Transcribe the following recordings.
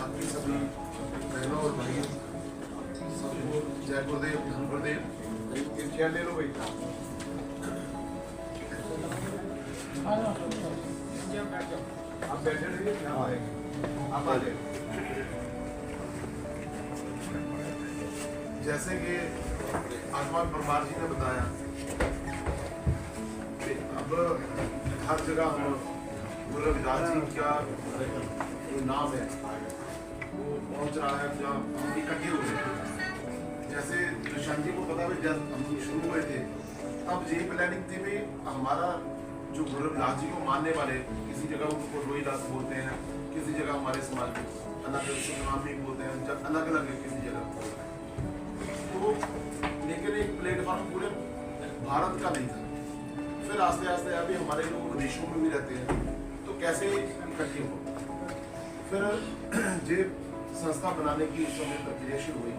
बाकी सभी बहनों और भाइयों सबको जय गुरुदेव धन गुरुदेव। ये चेयर ले लो भाई। आप बैठे रहिए, यहाँ आएंगे आप आ जाए। जैसे कि आत्मा परमार जी ने बताया कि अब हर जगह हम गुरु रविदास जी का जो नाम है वो पहुंच रहा है, जहाँ हम इकट्ठे हो रहे हैं। जैसे दुष्यंत जी को पता है जब हम शुरू हुए थे तब ये प्लानिंग थी भी हमारा जो गुरु रविदास जी को मानने वाले, किसी जगह उनको रोहिदास बोलते हैं, किसी जगह हमारे समाज में अनाथ बोलते हैं, जब अलग अलग है किसी जगह। तो लेकिन एक प्लेटफॉर्म पूरे भारत का नहीं था। फिर आस्ते आस्ते अभी हमारे लोग विदेशों में भी रहते हैं, तो कैसे इकट्ठे हो। फिर ये संस्था बनाने की इस समय प्रक्रिया शुरू हुई।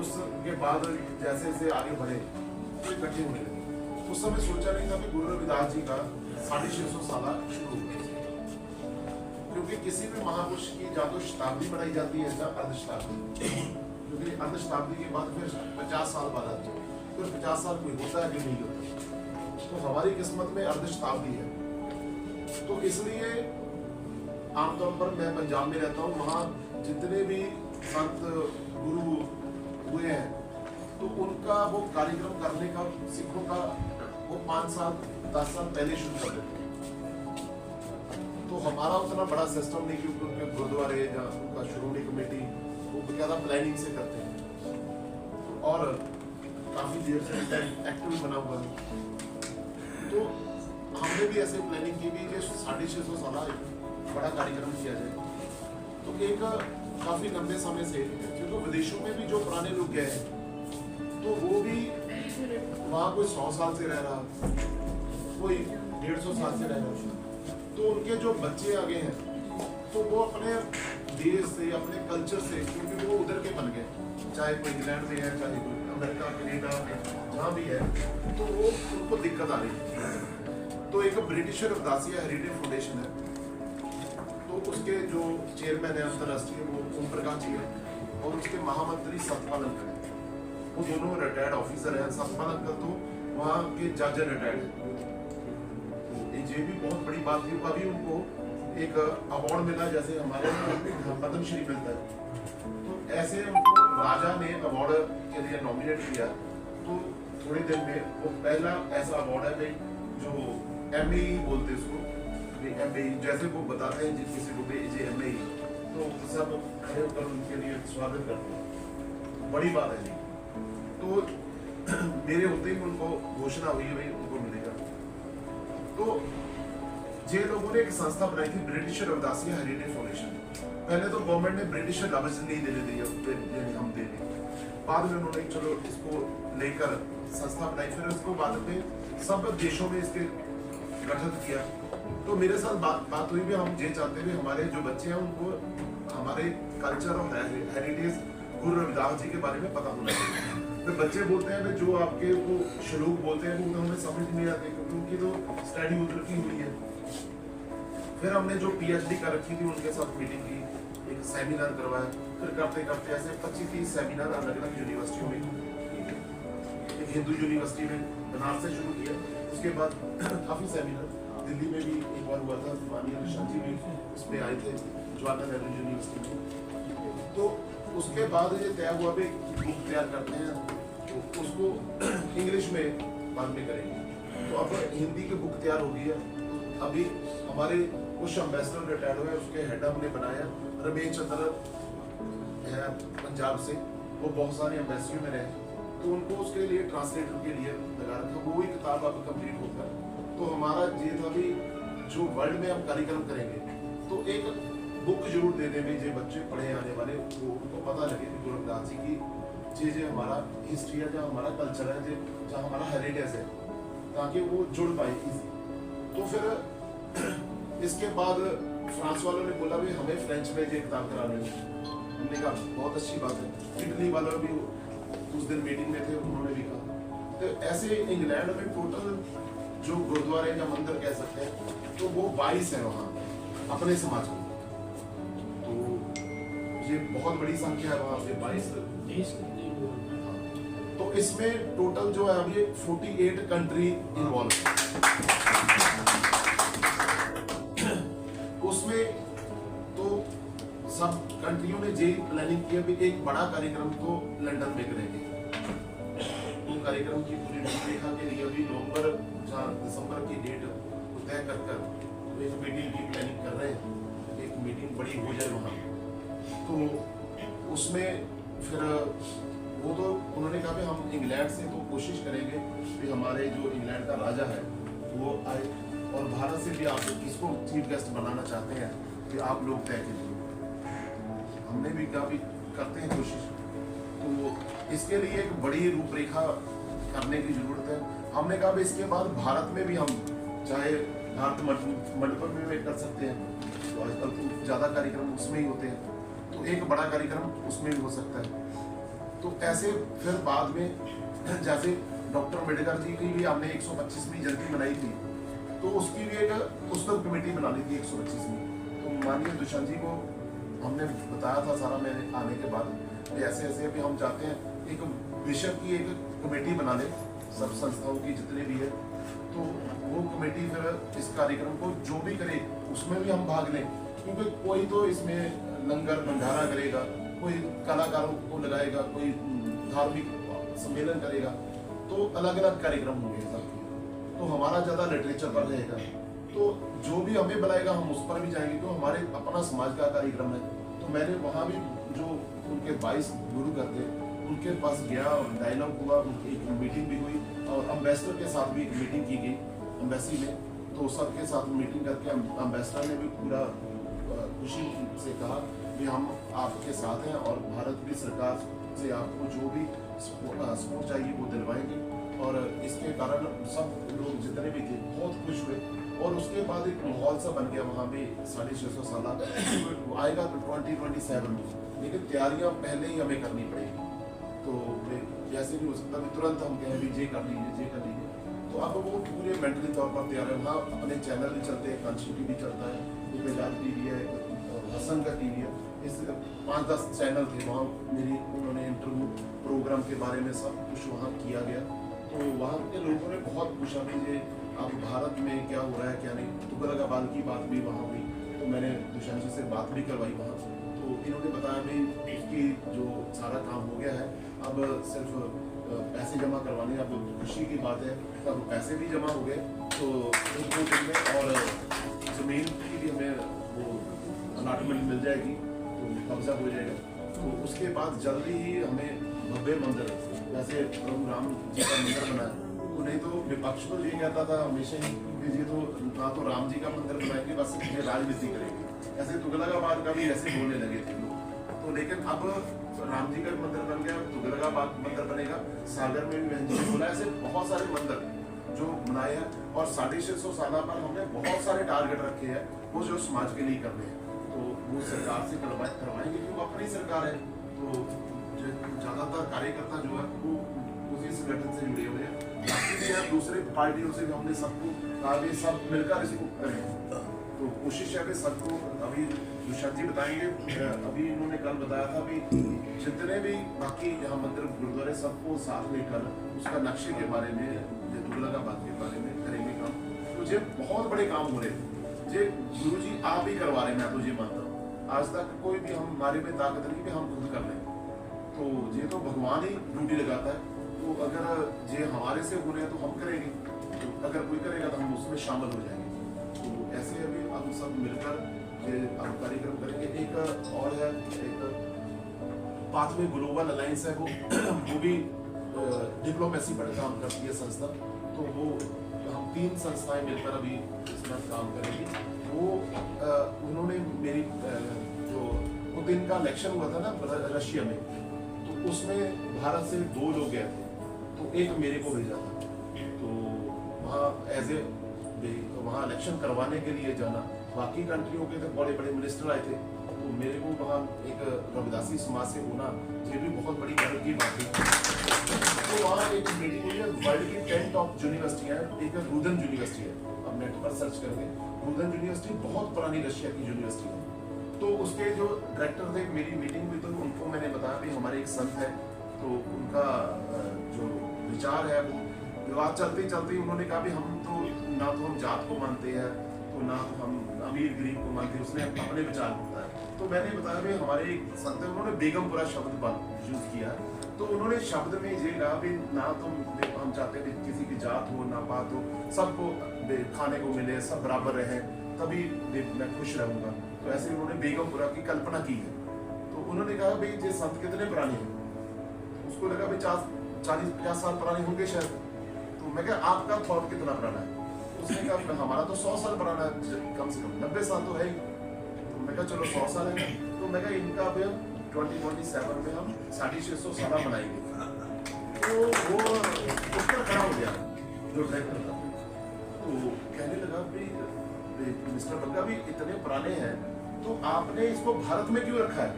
उसके बाद जैसे जैसे आगे बढ़े तो इकट्ठे होने लगे। उस समय सोचा नहीं था कि गुरु रविदास जी का 650 साल शुरू हुआ, क्योंकि किसी भी महापुरुष की या तो शताब्दी बनाई जाती है या अर्धशताब्दी, क्योंकि अर्धशताब्दी के बाद फिर 50 साल बाद आते हैं, फिर 50 साल कोई होता है कि नहीं होता। तो हमारी किस्मत में अर्धशताब्दी है। तो इसलिए आमतौर पर मैं पंजाब में रहता हूँ, वहाँ जितने भी संत गुरु हुए हैं तो उनका वो कार्यक्रम करने का सिखों का वो 5 साल 10 साल पहले शुरू कर देते हैं। तो हमारा उतना बड़ा सिस्टम नहीं, क्योंकि उनके गुरुद्वारे या उनका श्रोमणी कमेटी वो ज़्यादा प्लानिंग से करते हैं और काफ़ी देर से एक्टिव बना हुआ है। तो हमने भी ऐसे प्लानिंग की भी कि 650 साल बड़ा कार्यक्रम किया जाए। तो एक काफ़ी लंबे समय से, क्योंकि विदेशों में भी जो पुराने लोग गए हैं तो वो भी वहाँ कोई 100 साल से रह रहा, कोई 150 साल से रह रहा, तो उनके जो बच्चे आगे हैं तो वो अपने देश से अपने कल्चर से, क्योंकि वो उधर के बन गए, चाहे कोई इंग्लैंड में है चाहे कोई अमेरिका कनाडा में जहाँ भी है, तो वो उनको दिक्कत आ रही है। तो एक ब्रिटिश रविदासिया हेरिटेज फाउंडेशन है, तो उसके जो चेयरमैन है अंतर्राष्ट्रीय वो ओम प्रकाश जी है, और उसके महामंत्री सतपाल अंकल है। वो दोनों रिटायर्ड ऑफिसर हैं। सतपाल अंकल तो वहाँ के जज रिटायर्ड है। ये भी बहुत बड़ी बात थी। अभी उनको एक अवार्ड मिला, जैसे हमारे पद्मश्री मिलता है, तो ऐसे उनको राजा ने अवार्ड के लिए नॉमिनेट किया। तो थोड़े दिन में वो पहला ऐसा अवार्ड है भाई जो MAE बोलते हैं उसको, MAE जैसे वो बताते हैं जिस किसी को भेजे MAE, तो सब खड़े होकर उनके लिए स्वागत करते हैं। बड़ी बात है जी। तो मेरे होते ही उनको घोषणा हुई भाई उनको मिलेगा। तो जे लोगों ने एक संस्था बनाई थी ब्रिटिश रविदासिया हेरिटेज फाउंडेशन। पहले तो गवर्नमेंट ने ब्रिटिश लफ्ज नहीं देने दिया, हम दे दें। बाद में उन्होंने चलो इसको लेकर संस्था बनाई, फिर उसको बाद में सब देशों में इसके गठन किया। तो मेरे साथ बात हुई भी, हम ये चाहते हैं हमारे जो बच्चे हैं उनको हमारे कल्चर और हेरिटेज गुरु रविदास जी के बारे में पता होना चाहिए। तो बच्चे बोलते हैं जो आपके वो श्लोक बोलते हैं वो हमें समझ नहीं आते, क्योंकि उनकी तो स्टडी उधर की हुई है। फिर हमने जो PhD कर रखी थी उनके साथ मीटिंग की, एक सेमिनार करवाया। फिर करते करते ऐसे 25-30 सेमिनार अलग अलग यूनिवर्सिटियों में, एक हिंदू यूनिवर्सिटी में बनारस से शुरू किया। उसके बाद काफ़ी सेमिनार दिल्ली में भी एक बार हुआ था, माननीय दुष्यंत जी भी उसमें आए थे, जवाहरलाल नेहरू यूनिवर्सिटी में। तो उसके बाद ये तय हुआ भी बुक तैयार करते हैं, तो उसको इंग्लिश में बाद में करेंगे। तो अब हिंदी की बुक तैयार हो गई है। अभी हमारे कुछ एम्बेसडर रिटायर्ड हुए, उसके हेड हमने बनाया रमेश चंद्र है पंजाब से, वो बहुत सारे एम्बेसियों में रहे, तो उनको उसके लिए ट्रांसलेटर के लिए लगा रखा। वो ही किताब अब कंप्लीट होकर, तो हमारा ये था भी जो वर्ल्ड में हम कार्यक्रम करेंगे तो एक बुक जरूर दे देंगे जो बच्चे पढ़े आने वाले वो उनको पता लगे कि गुरु रविदास जी की जो हमारा हिस्ट्री है, जो हमारा कल्चर है, जो हमारा हेरिटेज है, ताकि वो जुड़ पाए इजी। तो फिर इसके बाद फ्रांस वालों ने बोला भी हमें फ्रेंच में ये किताब करानी है। हमने कहा बहुत अच्छी बात है। इटली वालों भी उस दिन मीटिंग में थे, उन्होंने भी कहा। तो ऐसे इंग्लैंड में टोटल जो गुरुद्वारे या मंदिर कह सकते हैं तो वो 22 है वहाँ अपने समाज में। तो ये बहुत बड़ी संख्या है वहाँ पे 22। तो इसमें टोटल जो है अभी 48 कंट्री इन्वॉल्व है। उसमें तो सब कंट्रियों ने यही प्लानिंग की है एक बड़ा कार्यक्रम तो लंदन में करेंगे। तो कार्यक्रम की पूरी रूपरेखा के लिए अभी नवंबर दिसंबर की डेट तय कर तो एक मीटिंग की प्लानिंग कर रहे हैं। एक मीटिंग बड़ी हो जाए वहाँ, तो उसमें फिर वो तो उन्होंने कहा कि हम इंग्लैंड से तो कोशिश करेंगे कि हमारे जो इंग्लैंड का राजा है वो आए, और भारत से भी आप किसको चीफ गेस्ट बनाना चाहते हैं कि आप लोग तय कीजिए। हमने भी कहा भी करते हैं कोशिश। तो इसके लिए एक बड़ी रूपरेखा करने की जरूरत है। हमने कहा भी इसके बाद भारत में भी हम चाहे भारत मंडपम में कर सकते हैं, तो आजकल तो ज़्यादा कार्यक्रम उसमें ही होते हैं, तो एक बड़ा कार्यक्रम उसमें भी हो सकता है। तो ऐसे फिर बाद में जैसे डॉक्टर अम्बेडकर जी की भी हमने 125वीं जयंती मनाई थी, तो उसकी भी एक पुस्तक कमेटी बना ली थी 125वीं। तो माननीय दुष्यंत जी को हमने बताया था सारा मैंने आने के बाद ऐसे ऐसे भी हम चाहते हैं एक विषय की एक कमेटी बना ले सब संस्थाओं की जितने भी है, तो वो कमेटी फिर इस कार्यक्रम को जो भी करे उसमें भी हम भाग लें, क्योंकि कोई तो इसमें लंगर भंडारा करेगा, कोई कलाकारों को लगाएगा, कोई धार्मिक सम्मेलन करेगा, तो अलग अलग कार्यक्रम होंगे सब। तो हमारा ज़्यादा लिटरेचर पर रहेगा, तो जो भी हमें बुलाएगा हम उस पर भी जाएंगे, तो हमारे अपना समाज का कार्यक्रम है। तो मैंने वहाँ भी जो उनके 22 गुरु करते उनके पास गया और डायलॉग हुआ, उनकी एक मीटिंग भी हुई और अम्बेसडर के साथ भी एक मीटिंग की गई एम्बेसी में। तो सबके साथ मीटिंग करके अम्बेसडर ने भी पूरा खुशी से कहा कि हम आपके साथ हैं और भारत की सरकार से आपको जो भी सपोर्ट चाहिए वो दिलवाएंगे। और इसके कारण सब लोग जितने भी थे बहुत खुश हुए, और उसके बाद एक माहौल सा बन गया वहाँ पे 650 साल आएगा तो 2027 में, लेकिन तैयारियाँ पहले ही हमें करनी पड़ेगी। तो जैसे भी हो सकता है तुरंत हम कहें भी ये कर लीजिए, तो अब वो पूरे मेंटली तौर पर तैयार है। वहाँ अपने चैनल भी चलते हैं, कांची टीवी चलता है, बेजार टीवी है, हसन का टीवी है, इस 5-10 चैनल थे वहाँ मेरी उन्होंने इंटरव्यू प्रोग्राम के बारे में सब कुछ वहाँ किया गया। तो वहाँ के लोगों ने बहुत पूछा भी ये अब भारत में क्या हो रहा है क्या नहीं। तुगलकाबाद की बात भी वहाँ हुई, तो मैंने दुष्यंत जी से बात भी करवाई वहाँ। तो इन्होंने बताया भी इसकी जो सारा काम हो गया है, अब सिर्फ पैसे जमा करवाने। अब खुशी की बात है अब पैसे भी जमा हो गए, तो 1-2 दिन में और ज़मीन की भी हमें वो अलाटमेंट मिल जाएगी, तो कब्जा हो जाएगा। तो उसके बाद जल्दी ही हमें भव्य मंदिर, जैसे प्रभु राम जी का मंदिर बनाया, तो नहीं तो विपक्ष तो ये कहता था हमेशा ही कि ये तो ना तो राम जी का मंदिर बनाएंगे, बस ये राजनीति करेंगे। ऐसे तुगलकाबाद का भी ऐसे बोलने लगे थे लोग। तो लेकिन अब राम जी का मंदिर बन गया, तुगलकाबाद मंदिर बनेगा, सागर में भी बहन जी ने बोला। ऐसे बहुत सारे मंदिर जो बनाए हैं, और 650 साल पर हमने बहुत सारे टारगेट रखे हैं वो जो समाज के लिए करने हैं। तो वो सरकार से करवाएंगे क्योंकि वो अपनी सरकार है। तो ज़्यादातर कार्यकर्ता जो है वो उसी संगठन से जुड़े हुए हैं। बाकी भी है दूसरे पार्टियों से भी हमने सबको कहा कि सब मिलकर इसको करें। तो कोशिश है कि सबको, अभी दुष्यंत जी बताएंगे, अभी इन्होंने कल बताया था भी जितने भी बाकी यहाँ मंदिर गुरुद्वारे सबको साथ लेकर उसका नक्शे के बारे में, तुगलकाबाद के बारे में करेंगे काम। तो ये बहुत बड़े काम हो रहे थे, ये गुरु जी आप ही करवा रहे हैं। मैं तो ये मानता हूँ आज तक कोई भी हमारे में ताकत नहीं कि हम खुद कर लें, तो ये तो भगवान ही ड्यूटी लगाता है। तो अगर ये हमारे से हो रहे हैं तो हम करेंगे, तो अगर कोई करेगा तो हम उसमें शामिल हो जाएंगे। तो ऐसे अभी हम सब मिलकर ये कार्यक्रम करेंगे। एक और है, एक पाथवे ग्लोबल अलायंस है, वो भी डिप्लोमेसी पर काम करती है संस्था। तो वो हम 3 संस्थाएं मिलकर अभी इसमें काम करेंगी। वो उन्होंने मेरी जो पुतिन का इलेक्शन हुआ था ना रशिया में, तो उसमें भारत से 2 लोग गए थे, तो एक मेरे को भेजा था। तो वहाँ एज ए वहाँ इलेक्शन करवाने के लिए जाना, बाकी कंट्रियों के तो बड़े बड़े मिनिस्टर आए थे, तो मेरे को वहाँ एक रविदासी समाज से होना ये भी बहुत बड़ी गर्व की बात थी। तो वहाँ एक मीटिंग हुई है, वर्ल्ड की 10 टॉप यूनिवर्सिटी है, एक रूदन यूनिवर्सिटी है, आप नेट पर सर्च करेंगे। रूदन यूनिवर्सिटी बहुत पुरानी रशिया की यूनिवर्सिटी है, तो उसके जो डायरेक्टर थे, मेरी मीटिंग हुई तो उनको मैंने बताया भी हमारे एक संत है, तो उनका जो विचार है वो विवाद चलते चलते उन्होंने कहा भी हम तो ना तो हम जात को मानते हैं, तो ना तो हम अमीर गरीब को मानते हैं। उसने अपने विचार को बताया, तो मैंने बताया भी हमारे एक संत है, उन्होंने बेगमपुरा शब्द यूज किया। तो उन्होंने शब्द में ये कहा भी ना तो हम चाहते हैं किसी की जात हो ना पात हो, सबको खाने को मिले, सब बराबर रहे, तभी मैं खुश रहूंगा। तो ऐसे उन्होंने बेगमपुरा की कल्पना की है। तो उन्होंने कहा भाई ये संत कितने पुराने हैं, उसको लगा भाई 40-50 साल पुराने होंगे शायद। तो मैं कहा आपका थॉट कितना पुराना है? उसने कहा हमारा तो 100 साल पुराना है, कम से कम 90 साल तो है ही। तो मैं कहा चलो 100 साल है। तो मैं कहा इनका अब 2027 में हम 650 साल मनाएंगे। तो वो उस पर खड़ा हो गया जो डायरेक्टर था, तो कहने लगा भाई मिस्टर बग्गा भी इतने पुराने हैं तो आपने इसको भारत में क्यों रखा है?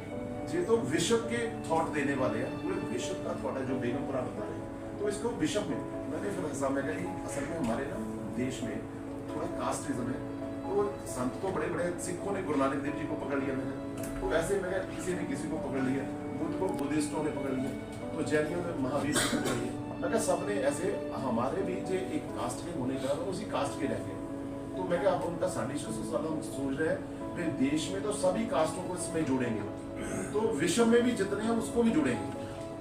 ये तो विश्व के थॉट देने वाले हैं, पूरे विश्व का थॉट है जो बेगमपुरा बता रहे हैं, तो इसको विश्व में। मैंने फिर हंसा, मैं कहा असल में हमारे ना देश में थोड़ा कास्टिज्म है। तो संत तो बड़े बड़े, सिखों ने गुरु नानक देव जी को पकड़ लिया, मैंने तो ऐसे मैं किसी ने किसी को पकड़ लिया, बुद्ध को बुद्धिस्टों ने पकड़ लिया, तो जैनियों ने महावीर को पकड़ लिया। मैं कहा सबने ऐसे हमारे बीच एक कास्ट के होने का उसी कास्ट के रह गए। तो मैं कहा अब उनका 650 साल हम सोच रहे हैं फिर देश में तो सभी कास्टों को इसमें जोड़ेंगे, तो विश्व में भी जितने हैं उसको भी जोड़ेंगे।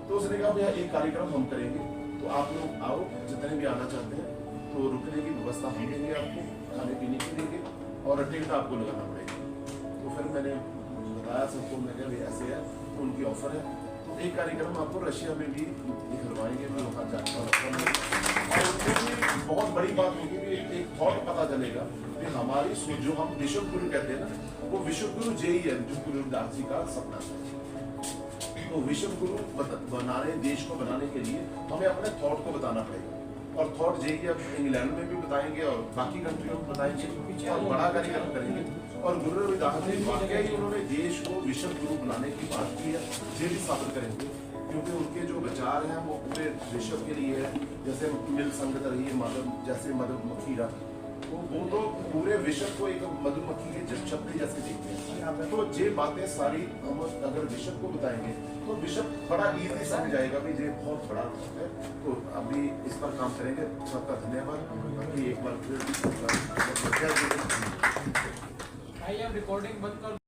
तो उसने कहा भैया एक कार्यक्रम हम करेंगे, तो आप लोग आओ, जितने भी आना चाहते हैं, तो रुकने की व्यवस्था हम देंगे, आपको खाने पीने की देंगे और टिकट आपको लगाना पड़ेगा। तो फिर मैंने बताया सबको, मैं कहा ऐसे है, तो उनकी ऑफर है, तो एक कार्यक्रम आपको रशिया में भी निकलवाएंगे, मैं वहाँ जाकर और उनसे भी बहुत बड़ी बात होगी कि एक थॉट पता चलेगा कि हमारी जो हम विश्व गुरु कहते हैं ना, वो विश्व गुरु यही है जो गुरु दास जी का सपना है। तो विश्व गुरु बनाने, देश को बनाने के लिए हमें अपने थॉट को बताना पड़ेगा, और थॉट यही अब इंग्लैंड में भी बताएंगे और बाकी कंट्रियों में बताएंगे और बड़ा कार्यक्रम करेंगे। और गुरु रविदास जी वाकई ही उन्होंने देश को विश्व गुरु बनाने की बात की है, ये भी साबित करेंगे, क्योंकि उनके जो विचार हैं वो पूरे विश्व के लिए है। जैसे मिल संगत रही है माधव, जैसे मधुमक्खी रहा, तो वो तो पूरे विश्व को एक मधुमक्खी के छत्ते जैसे देखते हैं। तो ये बातें सारी हम अगर विश्व को बताएंगे तो विश्व बड़ा इजी समझ जाएगा कि ये बहुत बड़ा है। तो अभी इस पर काम करेंगे। सबका धन्यवाद। अभी एक बार फिर रिकॉर्डिंग बंद कर